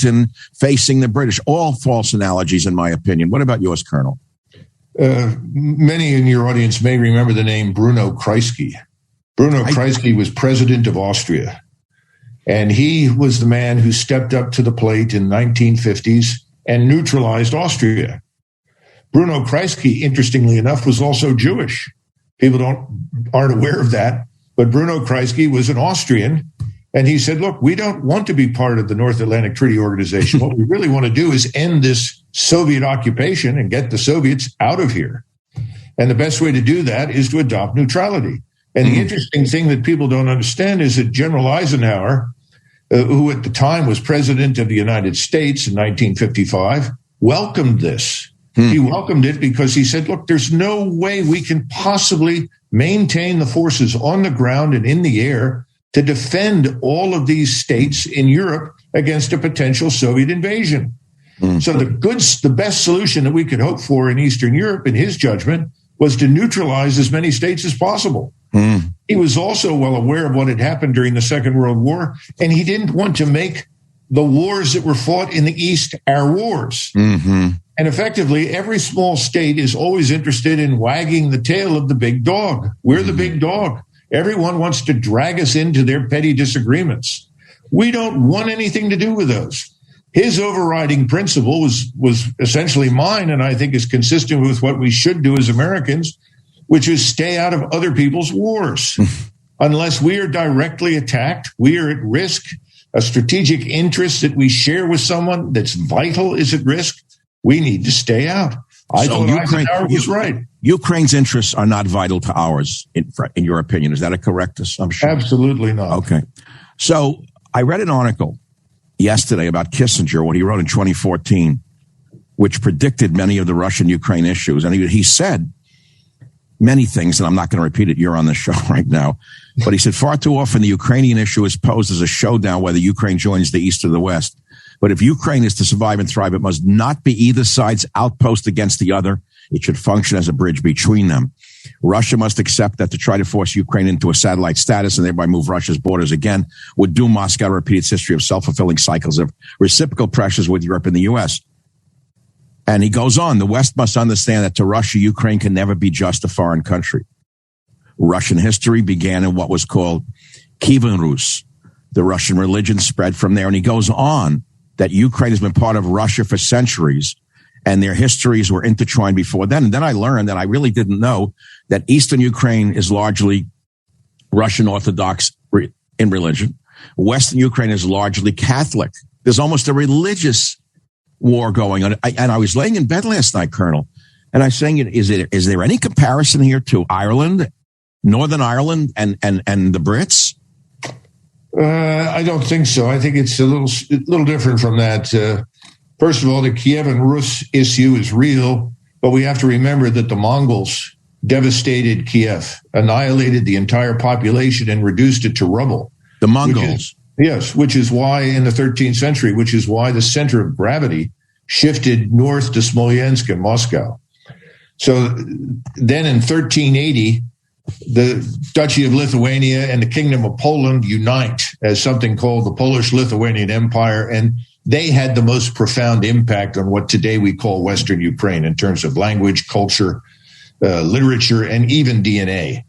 Wellington facing the British. All false analogies, in my opinion. What about yours, Colonel? Many in your audience may remember the name Bruno Kreisky. Bruno Kreisky was president of Austria, and he was the man who stepped up to the plate in the 1950s and neutralized Austria. Bruno Kreisky, interestingly enough, was also Jewish. People aren't aware of that, but Bruno Kreisky was an Austrian, and he said, look, we don't want to be part of the North Atlantic Treaty Organization. What we really want to do is end this Soviet occupation and get the Soviets out of here. And the best way to do that is to adopt neutrality. And the interesting thing that people don't understand is that General Eisenhower, who at the time was president of the United States in 1955, welcomed this. He welcomed it because he said, look, there's no way we can possibly maintain the forces on the ground and in the air to defend all of these states in Europe against a potential Soviet invasion. So the best solution that we could hope for in Eastern Europe, in his judgment, was to neutralize as many states as possible. He was also well aware of what had happened during the Second World War, and he didn't want to make the wars that were fought in the East our wars. And effectively, every small state is always interested in wagging the tail of the big dog. We're the big dog. Everyone wants to drag us into their petty disagreements. We don't want anything to do with those. His overriding principle was essentially mine, and I think is consistent with what we should do as Americans, which is stay out of other people's wars. Unless we are directly attacked, we are at risk. A strategic interest that we share with someone that's vital is at risk. We need to stay out. I thought Eisenhower was right. Ukraine's interests are not vital to ours, in your opinion. Is that a correct assumption? Absolutely not. Okay. So I read an article yesterday about Kissinger, what he wrote in 2014, which predicted many of the Russian-Ukraine issues. And he said many things, and I'm not going to repeat it. You're on the show right now. But he said, far too often the Ukrainian issue is posed as a showdown whether Ukraine joins the East or the West. But if Ukraine is to survive and thrive, it must not be either side's outpost against the other. It should function as a bridge between them. Russia must accept that to try to force Ukraine into a satellite status and thereby move Russia's borders again would doom Moscow to repeat its history of self-fulfilling cycles of reciprocal pressures with Europe and the U.S. And he goes on, the West must understand that to Russia, Ukraine can never be just a foreign country. Russian history began in what was called Kievan Rus. The Russian religion spread from there. And he goes on that Ukraine has been part of Russia for centuries, and their histories were intertwined before then. And then I learned that I really didn't know that Eastern Ukraine is largely Russian Orthodox in religion. Western Ukraine is largely Catholic. There's almost a religious war going on. And I was laying in bed last night, Colonel, and I was saying, is there any comparison here to Ireland, Northern Ireland, and the Brits? I don't think so. I think it's a little different from that. First of all, the Kievan Rus issue is real, but we have to remember that the Mongols devastated Kiev, annihilated the entire population, and reduced it to rubble. The Mongols? Which is why in the 13th century, which is why the center of gravity shifted north to Smolensk and Moscow. So then in 1380, the Duchy of Lithuania and the Kingdom of Poland unite as something called the Polish-Lithuanian Empire, and they had the most profound impact on what today we call Western Ukraine in terms of language, culture, literature, and even DNA.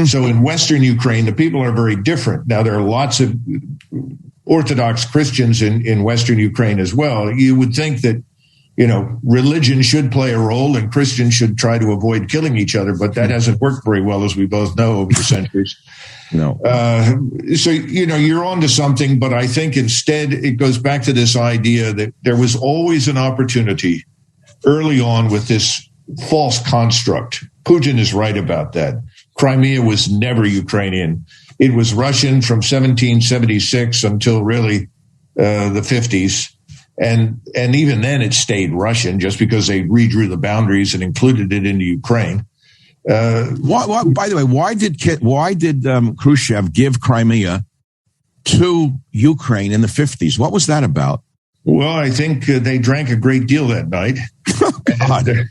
So in Western Ukraine, the people are very different. Now, there are lots of Orthodox Christians in Western Ukraine as well. You would think that, religion should play a role and Christians should try to avoid killing each other, but that hasn't worked very well, as we both know, over the centuries. No. So, you're onto something, but I think instead it goes back to this idea that there was always an opportunity early on with this false construct. Putin is right about that. Crimea was never Ukrainian. It was Russian from 1776 until really the 50s. And even then it stayed Russian just because they redrew the boundaries and included it into Ukraine. By the way, why did Khrushchev give Crimea to Ukraine in the 50s? What was that about? Well, I think they drank a great deal that night. God.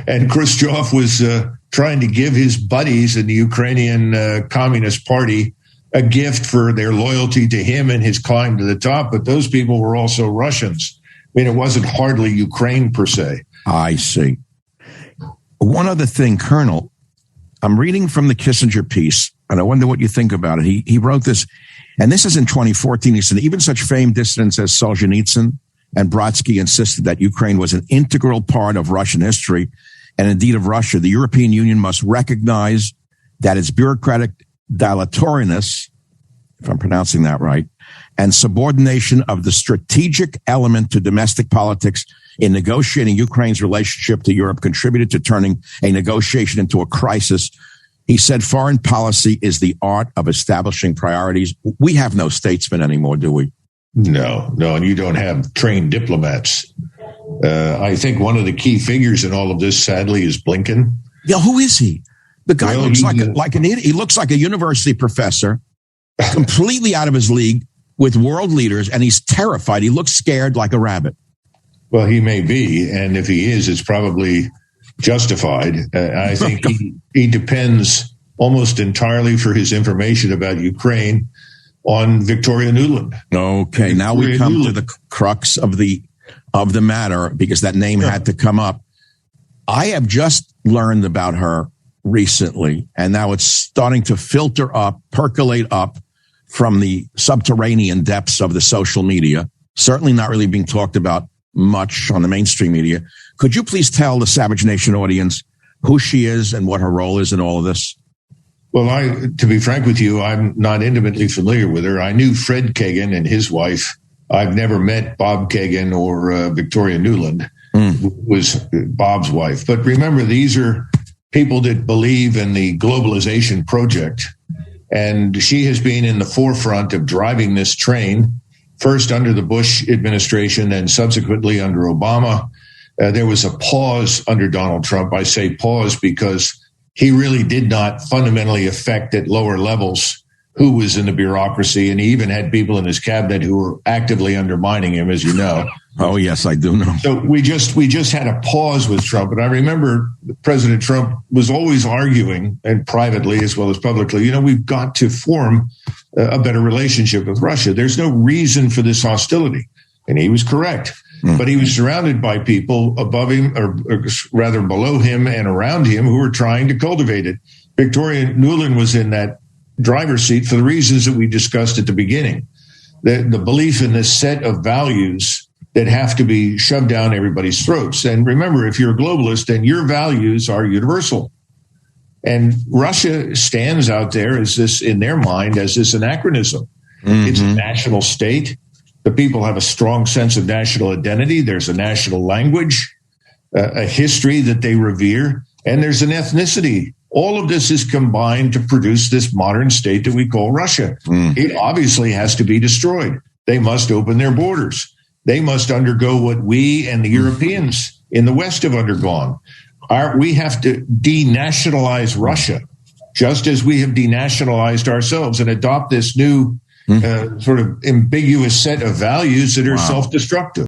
And Khrushchev was trying to give his buddies in the Ukrainian Communist Party a gift for their loyalty to him and his climb to the top, but those people were also Russians. I mean, it wasn't hardly Ukraine per se. I see. One other thing, Colonel, I'm reading from the Kissinger piece, and I wonder what you think about it. He wrote this, and this is in 2014. He said, even such famed dissidents as Solzhenitsyn and Brodsky insisted that Ukraine was an integral part of Russian history, and indeed of Russia. The European Union must recognize that its bureaucratic dilatoriness, if I'm pronouncing that right, and subordination of the strategic element to domestic politics in negotiating Ukraine's relationship to Europe contributed to turning a negotiation into a crisis. He said foreign policy is the art of establishing priorities. We have no statesmen anymore, do we? No, and you don't have trained diplomats. I think one of the key figures in all of this, sadly, is Blinken. Yeah, who is he? The guy looks like an idiot. He looks like a university professor, completely out of his league with world leaders, and he's terrified. He looks scared like a rabbit. Well, he may be, and if he is, it's probably justified. I think he depends almost entirely for his information about Ukraine on Victoria Nuland. Okay, now we come to the crux of the matter, because that name had to come up. I have just learned about her recently, and now it's starting to filter up, percolate up from the subterranean depths of the social media. Certainly not really being talked about much on the mainstream media. Could you please tell the Savage Nation audience who she is and what her role is in all of this? Well, to be frank with you, I'm not intimately familiar with her. I knew Fred Kagan and his wife. I've never met Bob Kagan or Victoria Nuland, who was Bob's wife. But remember, these are people that believe in the globalization project. And she has been in the forefront of driving this train, first under the Bush administration, then subsequently under Obama. There was a pause under Donald Trump. I say pause because he really did not fundamentally affect at lower levels who was in the bureaucracy, and he even had people in his cabinet who were actively undermining him, as you know. Oh, yes, I do know. So we just had a pause with Trump. And I remember President Trump was always arguing, and privately as well as publicly, we've got to form a better relationship with Russia. There's no reason for this hostility. And he was correct. But he was surrounded by people above him, or rather below him and around him, who were trying to cultivate it. Victoria Nuland was in that driver's seat for the reasons that we discussed at the beginning. The belief in this set of values that have to be shoved down everybody's throats. And remember, if you're a globalist, then your values are universal. And Russia stands out there as this, in their mind, as this anachronism. It's a national state. The people have a strong sense of national identity. There's a national language, a history that they revere, and there's an ethnicity. All of this is combined to produce this modern state that we call Russia. It obviously has to be destroyed. They must open their borders. They must undergo what we and the Europeans in the West have undergone. We have to denationalize Russia, just as we have denationalized ourselves, and adopt this new sort of ambiguous set of values that are self-destructive.